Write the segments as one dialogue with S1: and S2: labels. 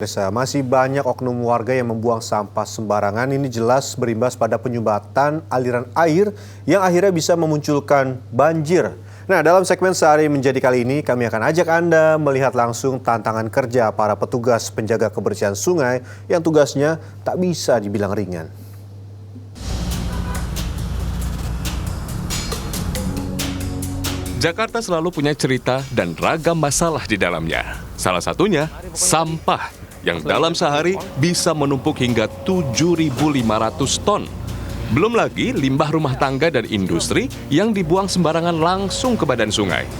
S1: Masih banyak oknum warga yang membuang sampah sembarangan. Ini jelas berimbas pada penyumbatan aliran air yang akhirnya bisa memunculkan banjir. Nah, dalam segmen Sehari Menjadi kali ini, kami akan ajak Anda melihat langsung tantangan kerja para petugas penjaga kebersihan sungai yang tugasnya tak bisa dibilang ringan.
S2: Jakarta selalu punya cerita dan ragam masalah di dalamnya. Salah satunya, sampah yang dalam sehari bisa menumpuk hingga 7.500 ton. Belum lagi limbah rumah tangga dan industri yang dibuang sembarangan langsung ke badan sungai.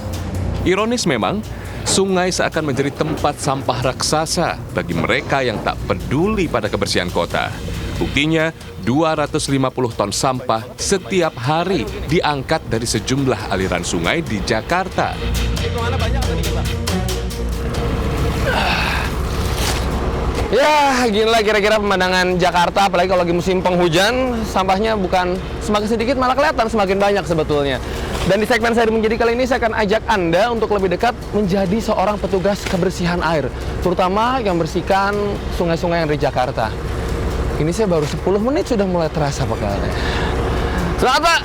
S2: Ironis memang, sungai seakan menjadi tempat sampah raksasa bagi mereka yang tak peduli pada kebersihan kota. Buktinya, 250 ton sampah setiap hari diangkat dari sejumlah aliran sungai di Jakarta.
S3: Ya, ginilah kira-kira pemandangan Jakarta, apalagi kalau lagi musim penghujan, sampahnya bukan semakin sedikit, malah kelihatan semakin banyak sebetulnya. Dan di segmen Saya Menjadi kali ini, saya akan ajak Anda untuk lebih dekat menjadi seorang petugas kebersihan air, terutama yang bersihkan sungai-sungai yang ada di Jakarta. Ini saya baru 10 menit sudah mulai terasa pegalnya. Selamat, Pak!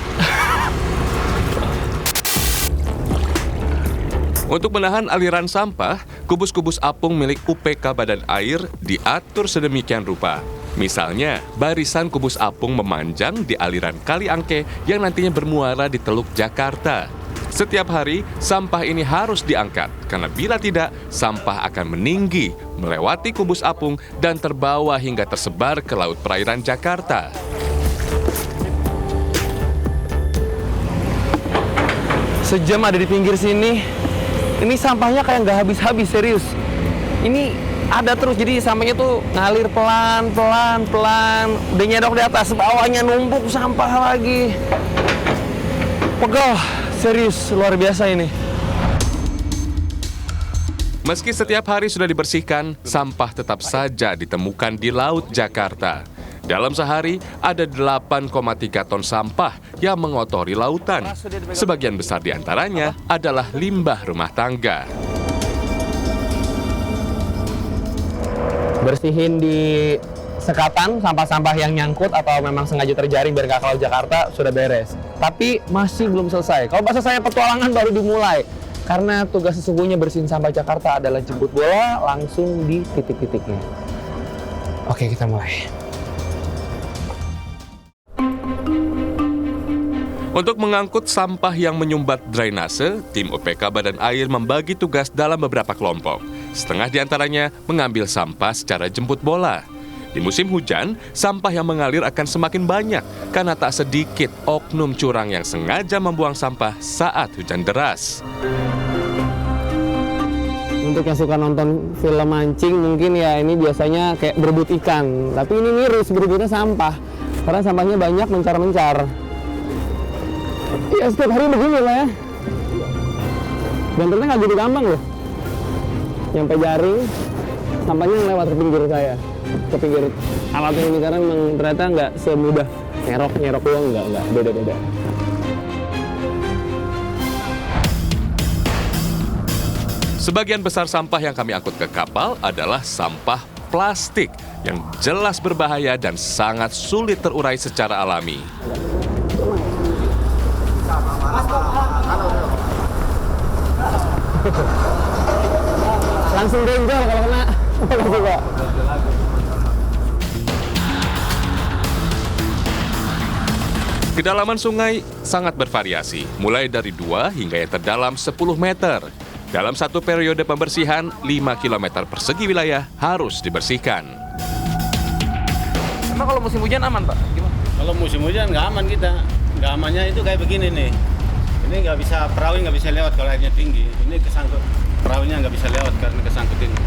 S2: Untuk menahan aliran sampah, kubus-kubus apung milik UPK Badan Air diatur sedemikian rupa. Misalnya, barisan kubus apung memanjang di aliran Kali Angke yang nantinya bermuara di Teluk Jakarta. Setiap hari, sampah ini harus diangkat, karena bila tidak, sampah akan meninggi, melewati kubus apung, dan terbawa hingga tersebar ke laut perairan Jakarta.
S3: Sejam ada di pinggir sini, ini sampahnya kayak nggak habis-habis, serius. Ini ada terus, jadi sampahnya tuh ngalir pelan. Udah nyedok di atas, bawahnya numpuk sampah lagi. Pegel, serius, luar biasa ini.
S2: Meski setiap hari sudah dibersihkan, sampah tetap saja ditemukan di Laut Jakarta. Dalam sehari, ada 8,3 ton sampah yang mengotori lautan. Sebagian besar diantaranya adalah limbah rumah tangga.
S3: Bersihin di sekatan sampah-sampah yang nyangkut atau memang sengaja terjaring biar nggak ke Laut Jakarta sudah beres. Tapi masih belum selesai. Kalau bahasa saya, petualangan baru dimulai. Karena tugas sesungguhnya bersihin sampah Jakarta adalah jemput bola langsung di titik-titiknya. Oke, kita mulai.
S2: Untuk mengangkut sampah yang menyumbat drainase, tim UPK Badan Air membagi tugas dalam beberapa kelompok. Setengah diantaranya mengambil sampah secara jemput bola. Di musim hujan, sampah yang mengalir akan semakin banyak karena tak sedikit oknum curang yang sengaja membuang sampah saat hujan deras.
S3: Untuk yang suka nonton film mancing, mungkin ya ini biasanya kayak berebut ikan. Tapi ini miris, berebutnya sampah. Karena sampahnya banyak mencar-mencar. Ya setiap hari begini lah ya. Dan ternyata nggak gitu gampang loh. Nyampe jaring, sampahnya lewat ke pinggir saya. Ke pinggir alat ini karena memang ternyata nggak semudah nyerok doang, nggak, beda-beda.
S2: Sebagian besar sampah yang kami angkut ke kapal adalah sampah plastik yang jelas berbahaya dan sangat sulit terurai secara alami.
S3: Langsung benjol kalau kena.
S2: Kedalaman sungai sangat bervariasi, mulai dari 2 hingga yang terdalam 10 meter. Dalam satu periode pembersihan, 5 km persegi wilayah harus dibersihkan.
S3: Emang kalau musim hujan aman, Pak? Gimana?
S4: Kalau musim hujan nggak aman kita. Nggak amannya itu kayak begini nih. Ini nggak bisa, perahu nggak bisa lewat kalau airnya tinggi. Ini kesangkut, perahunya nggak bisa lewat karena kesangkut ini.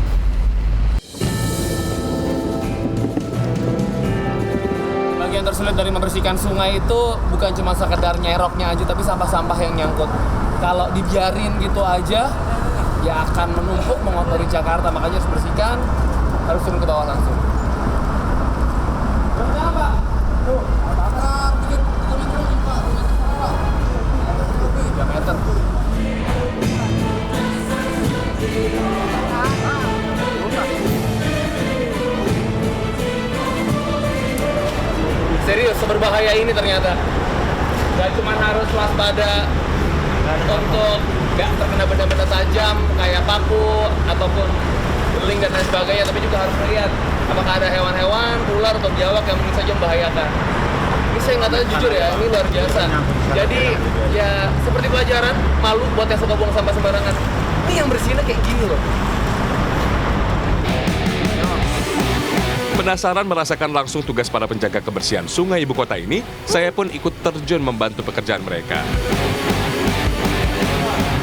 S5: Bagian tersulit dari membersihkan sungai itu bukan cuma sekedar nyeroknya aja, tapi sampah-sampah yang nyangkut. Kalau dibiarin gitu aja, ya akan menumpuk mengotori Jakarta. Makanya harus bersihkan, harus turun ke bawah langsung. Berapa? Tuh, 3 meter. seberbahaya ini ternyata. Gak cuma harus waspada untuk gak terkena benda-benda tajam kayak paku ataupun beling dan lain sebagainya, tapi juga harus melihat apakah ada hewan-hewan, ular atau biawak yang mungkin saja membahayakan. Ini saya nggak tahu jujur ya, ini luar biasa. Jadi ya seperti pelajaran, malu buat yang suka buang sampah sembarangan. Ini yang bersihinnya kayak gini loh.
S2: Penasaran merasakan langsung tugas para penjaga kebersihan sungai ibu kota ini, saya pun ikut terjun membantu pekerjaan mereka.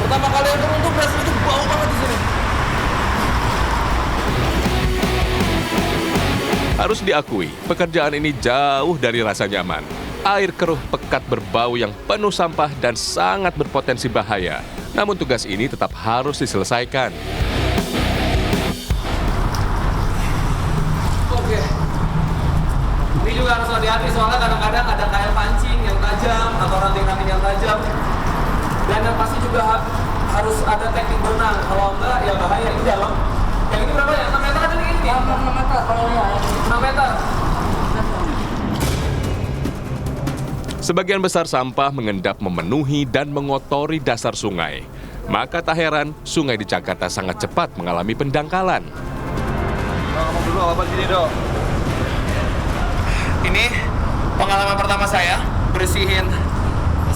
S5: Pertama kali yang turun tuh berasa itu bau banget di sini.
S2: Harus diakui, pekerjaan ini jauh dari rasa nyaman. Air keruh pekat berbau yang penuh sampah dan sangat berpotensi bahaya. Namun tugas ini tetap harus diselesaikan.
S5: Oke. Ini juga harus hati-hati soalnya kadang-kadang ada kail pancing yang tajam atau ranting-ranting yang tajam. Dan yang pasti juga harus ada teknik berenang. Kalau enggak ya bahaya ini dalam. Yang ini berapa ya? 6 meter ada nih ini? 6 meter kalau ya. 6 meter.
S2: Sebagian besar sampah mengendap memenuhi dan mengotori dasar sungai. Maka tak heran, sungai di Jakarta sangat cepat mengalami pendangkalan.
S4: Ngomong dulu apa sini, Dok?
S5: Ini pengalaman pertama saya bersihin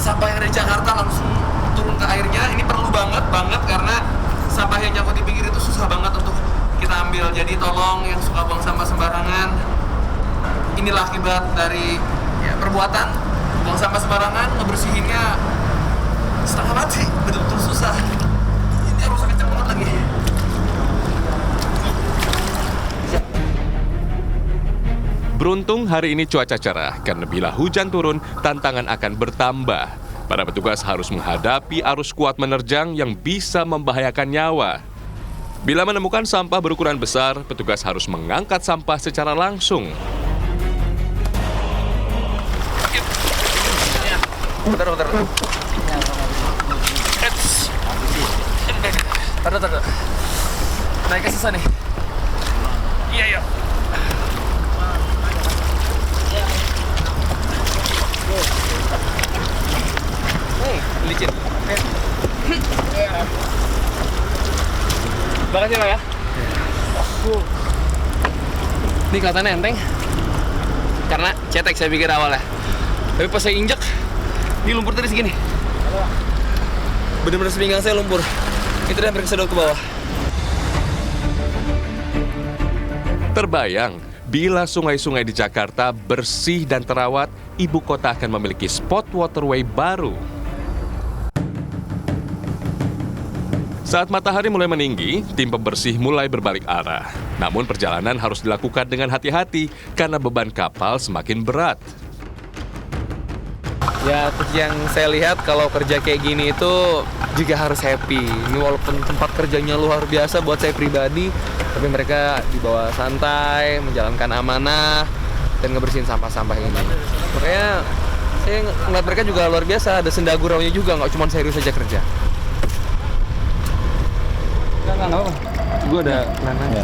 S5: sampah yang ada di Jakarta langsung turun ke airnya. Ini perlu banget karena sampah yang nyangkut di pinggir itu susah banget untuk kita ambil. Jadi tolong yang suka buang sampah sembarangan, inilah akibat dari perbuatan buang sampah sembarangan, ngebersihinnya setengah mati, betul-betul susah. Ini harus kenceng banget lagi.
S2: Beruntung hari ini cuaca cerah, karena bila hujan turun, tantangan akan bertambah. Para petugas harus menghadapi arus kuat menerjang yang bisa membahayakan nyawa. Bila menemukan sampah berukuran besar, petugas harus mengangkat sampah secara langsung.
S5: Bentar. Bentar. Naiknya susah nih. Iya. Licin. Makasih Pak ya. Ini kelihatannya enteng. Karena cetek saya pikir awalnya. Tapi pas saya injek, ini lumpur tadi segini. Bener-bener sepinggang saya lumpur. Itu hampir kesedot ke bawah.
S2: Terbayang, bila sungai-sungai di Jakarta bersih dan terawat, ibu kota akan memiliki spot waterway baru. Saat matahari mulai meninggi, tim pembersih mulai berbalik arah. Namun perjalanan harus dilakukan dengan hati-hati karena beban kapal semakin berat.
S5: Ya, yang saya lihat kalau kerja kayak gini itu juga harus happy. Ini walaupun tempat kerjanya luar biasa buat saya pribadi, tapi mereka dibawa santai, menjalankan amanah, dan ngebersihin sampah-sampah ini. Makanya saya ngeliat mereka juga luar biasa, ada senda guraunya juga, nggak cuma serius saja kerja. Enggak apa. Gue ada nanya.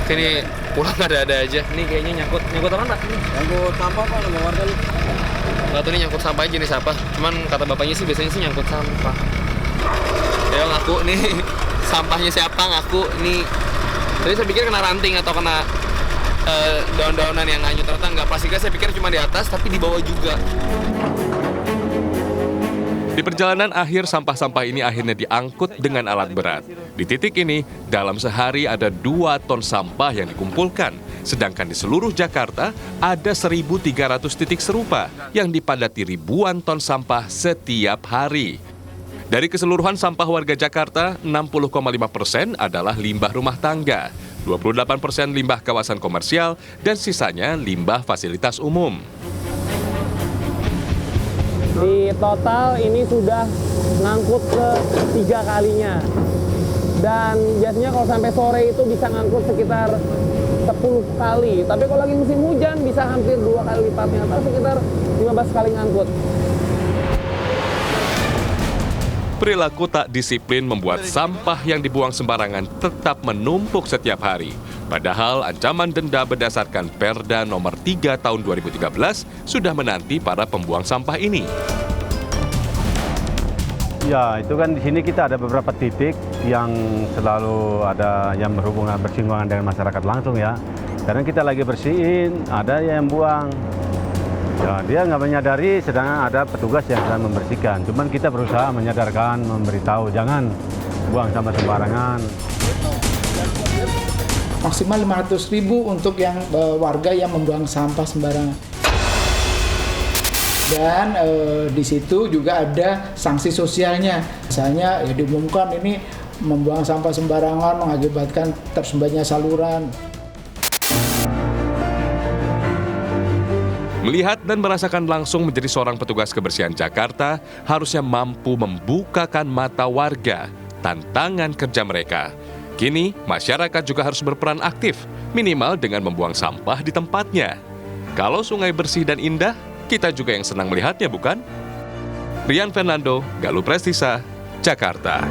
S5: Ini pulang ada-ada aja. Ini kayaknya nyangkut apa Pak?
S4: Nyangkut sampah Pak, sama warga nih.
S5: Nggak tahu ini nyangkut sampah jenis apa. Cuman kata bapaknya sih biasanya sih nyangkut sampah. Dia ngaku nih sampahnya siapa ngaku nih. Tadi saya pikir kena ranting atau kena daun-daunan yang hanyut, ternyata nggak. Plastiknya saya pikir cuma di atas tapi di bawah juga.
S2: Di perjalanan akhir, sampah-sampah ini akhirnya diangkut dengan alat berat. Di titik ini, dalam sehari ada 2 ton sampah yang dikumpulkan. Sedangkan di seluruh Jakarta, ada 1.300 titik serupa yang dipadati ribuan ton sampah setiap hari. Dari keseluruhan sampah warga Jakarta, 60,5% adalah limbah rumah tangga, 28% limbah kawasan komersial, dan sisanya limbah fasilitas umum.
S3: Di total ini sudah ngangkut ke 3 kalinya. Dan biasanya kalau sampai sore itu bisa ngangkut sekitar 10 kali. Tapi kalau lagi musim hujan bisa hampir 2 kali lipatnya atau sekitar 15 kali ngangkut.
S2: Perilaku tak disiplin membuat sampah yang dibuang sembarangan tetap menumpuk setiap hari. Padahal ancaman denda berdasarkan Perda nomor 3 tahun 2013 sudah menanti para pembuang sampah ini.
S6: Ya, itu kan di sini kita ada beberapa titik yang selalu ada yang bersinggungan dengan masyarakat langsung ya. Karena kita lagi bersihin, ada yang buang. Ya, dia nggak menyadari, sedangkan ada petugas yang sedang membersihkan. Cuman kita berusaha menyadarkan, memberitahu, jangan buang sampah sembarangan.
S7: Maksimal 500.000 untuk yang warga yang membuang sampah sembarangan. Dan di situ juga ada sanksi sosialnya. Misalnya ya diumumkan ini membuang sampah sembarangan mengakibatkan tersumbatnya saluran.
S2: Melihat dan merasakan langsung menjadi seorang petugas kebersihan Jakarta harusnya mampu membukakan mata warga tantangan kerja mereka. Kini, masyarakat juga harus berperan aktif, minimal dengan membuang sampah di tempatnya. Kalau sungai bersih dan indah, kita juga yang senang melihatnya, bukan? Rian Fernando, Galuh Prestisa, Jakarta.